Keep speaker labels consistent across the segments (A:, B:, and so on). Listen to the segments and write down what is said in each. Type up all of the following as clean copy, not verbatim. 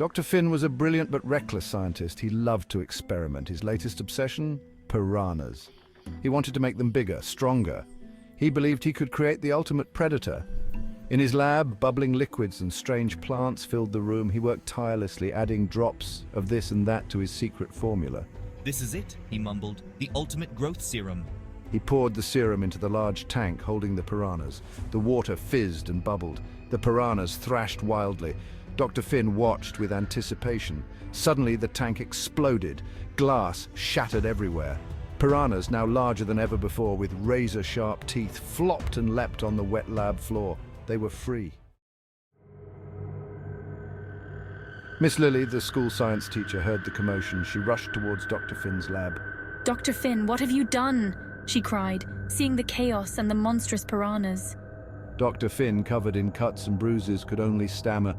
A: Dr. Finn was a brilliant but reckless scientist. He loved to experiment. His latest obsession? Piranhas. He wanted to make them bigger, stronger. He believed he could create the ultimate predator. In his lab, bubbling liquids and strange plants filled the room. He worked tirelessly, adding drops of this and that to his secret formula.
B: "This is it," he mumbled, "the ultimate growth serum."
A: He poured the serum into the large tank holding the piranhas. The water fizzed and bubbled. The piranhas thrashed wildly. Dr. Finn watched with anticipation. Suddenly the tank exploded. Glass shattered everywhere. Piranhas, now larger than ever before, with razor-sharp teeth, flopped and leapt on the wet lab floor. They were free. Miss Lily, the school science teacher, heard the commotion. She rushed towards Dr. Finn's lab.
C: "Dr. Finn, what have you done?" she cried, seeing the chaos and the monstrous piranhas.
A: Dr. Finn, covered in cuts and bruises, could only stammer.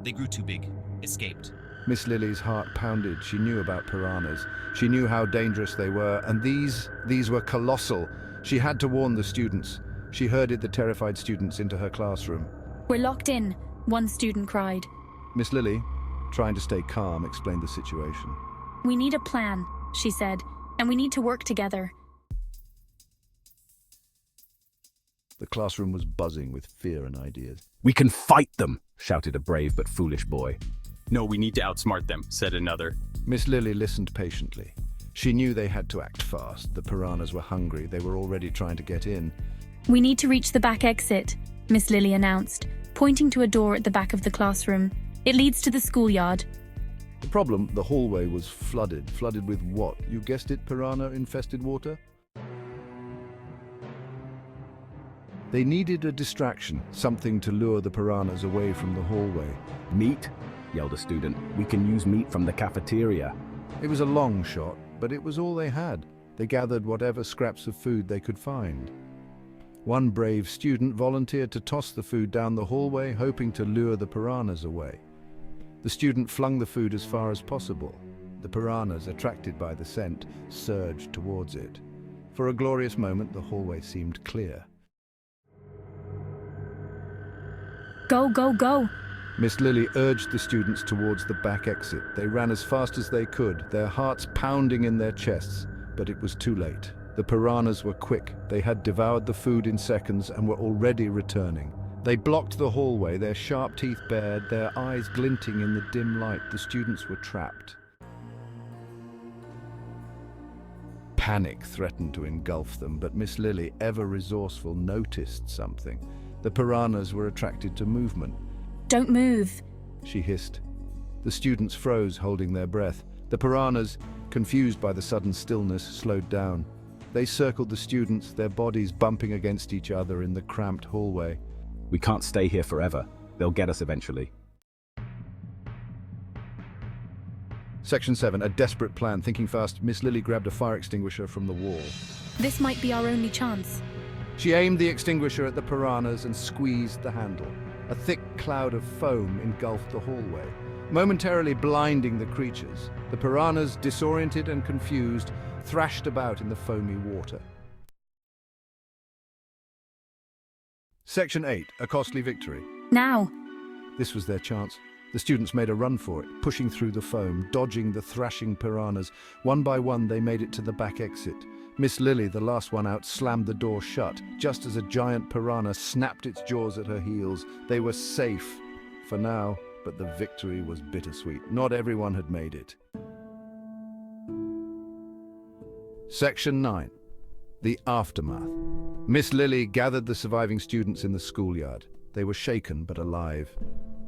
B: They grew too big. Escaped."
A: Miss Lily's heart pounded. She knew about piranhas. She knew how dangerous they were, and these were colossal. She had to warn the students. She herded the terrified students into her classroom.
C: "We're locked in," one student cried.
A: Miss Lily, trying to stay calm, explained the situation.
C: "We need a plan," she said, "and we need to work together."
A: The classroom was buzzing with fear and ideas.
D: "We can fight them," shouted a brave but foolish boy.
E: "No, we need to outsmart them," said another.
A: Miss Lily listened patiently. She knew they had to act fast. The piranhas were hungry. They were already trying to get in.
C: "We need to reach the back exit," Miss Lily announced, pointing to a door at the back of the classroom. "It leads to the schoolyard."
A: The problem, the hallway was flooded. Flooded with what? You guessed it, piranha-infested water? They needed a distraction, something to lure the piranhas away from the hallway.
D: "Meat?" yelled a student. "We can use meat from the cafeteria."
A: It was a long shot, but it was all they had. They gathered whatever scraps of food they could find. One brave student volunteered to toss the food down the hallway, hoping to lure the piranhas away. The student flung the food as far as possible. The piranhas, attracted by the scent, surged towards it. For a glorious moment, the hallway seemed clear.
C: "Go, go, go!"
A: Miss Lily urged the students towards the back exit. They ran as fast as they could, their hearts pounding in their chests, but it was too late. The piranhas were quick. They had devoured the food in seconds and were already returning. They blocked the hallway, their sharp teeth bared, their eyes glinting in the dim light. The students were trapped. Panic threatened to engulf them, but Miss Lily, ever resourceful, noticed something. The piranhas were attracted to movement.
C: "Don't move,"
A: she hissed. The students froze, holding their breath. The piranhas, confused by the sudden stillness, slowed down. They circled the students, their bodies bumping against each other in the cramped hallway.
D: "We can't stay here forever. They'll get us eventually."
A: Section 7, a desperate plan. Thinking fast, Miss Lily grabbed a fire extinguisher from the wall.
C: "This might be our only chance."
A: She aimed the extinguisher at the piranhas and squeezed the handle. A thick cloud of foam engulfed the hallway, momentarily blinding the creatures. The piranhas, disoriented and confused, thrashed about in the foamy water. Section 8, a costly victory.
C: "Now!"
A: This was their chance. The students made a run for it, pushing through the foam, dodging the thrashing piranhas. One by one, they made it to the back exit. Miss Lily, the last one out, slammed the door shut, just as a giant piranha snapped its jaws at her heels. They were safe, for now, but the victory was bittersweet. Not everyone had made it. Section 9, the aftermath. Miss Lily gathered the surviving students in the schoolyard. They were shaken but alive.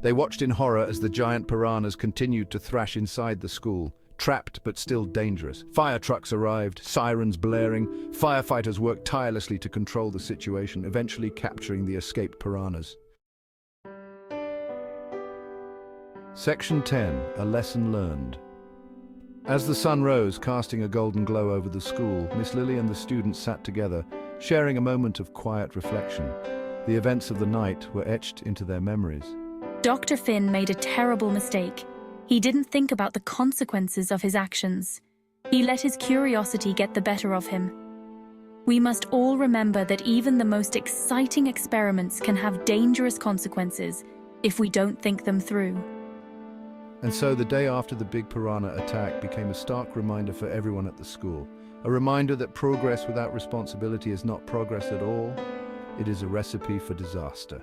A: They watched in horror as the giant piranhas continued to thrash inside the school. Trapped but still dangerous. Fire trucks arrived, sirens blaring. Firefighters worked tirelessly to control the situation, eventually capturing the escaped piranhas. Section 10, a lesson learned. As the sun rose, casting a golden glow over the school, Miss Lily and the students sat together, sharing a moment of quiet reflection. The events of the night were etched into their memories.
C: Dr. Finn made a terrible mistake. He didn't think about the consequences of his actions. He let his curiosity get the better of him. We must all remember that even the most exciting experiments can have dangerous consequences if we don't think them through.
A: And so the day after the big piranha attack became a stark reminder for everyone at the school. A reminder that progress without responsibility is not progress at all. It is a recipe for disaster.